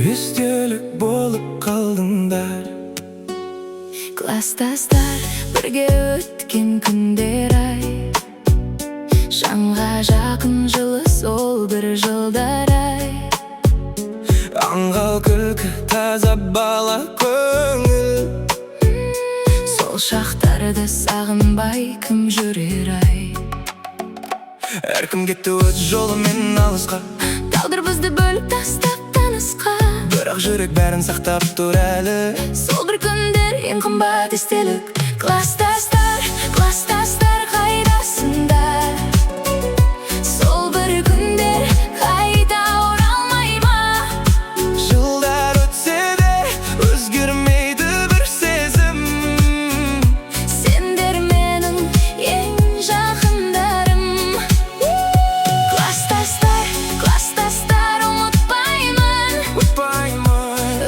Естелік болып қалдыңдар. Класстастар, бірге өткен күндер ай, жанға жақын жылы сол бір жылдар ай. Аңғал күлкі, таза бала көңіл, сол шақтарды сағынбай кім жүрер ай. Әркім кетті өз жолымен алысқа, Тағдыр бізді бөліп тастап танысқа, бірақ жүрек бәрін сақтап тұр әлі. сол бір күндер ең қымбат естелік. Класстастар, класстастар қайдасыңдар? Сол бір күндер қайта оралмай ма? Жылдар өтсе де өзгермейді бір сезім. Сендер менің ең жақындарым. Класстастар, класстастар, ұмытпаймын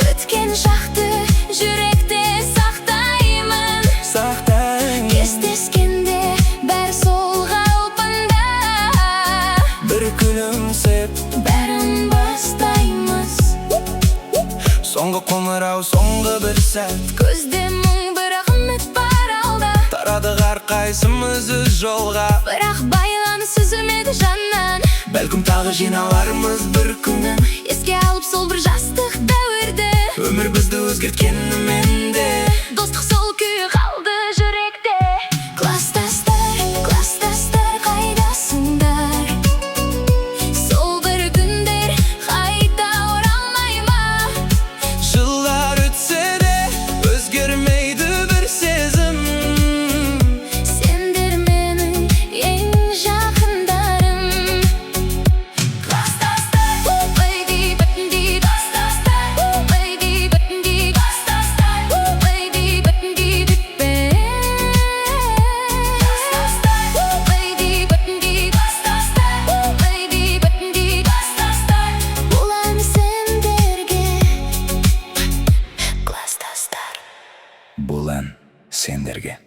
өткен шақты жүректе сақтаймын. Кестескенде бәр сол қалпында, бір күлімсеп бәрін бастаймыз. соңғы қоңырау, соңғы бір сәт, Көзде мұң, бірақ үміт бар алда. тарадық әрқайсымыз өз жолға, Бірақ байланыс үзілмеді жаннан. бәлкім тағы жиналармыз бір күні. Еске алып сол бір жастық дәуірді, Өмір бізді өзгерткенімен де достық сол күйі қалды жүректе. Класстастар, класстастар қайдасыңдар? Сол бір күндер қайта оралмай ма? жылдар өтсе де өзгермейді бір сезім. Сендер менің ең жақындарым. Класстастар, oh baby, baby, класстастар, oh baby, baby, класстастар, oh baby, baby, класстастар, oh baby, baby, класстастар, oh baby, baby, класстастар. Болам сендерге класстастар. Бұл ән сендерге.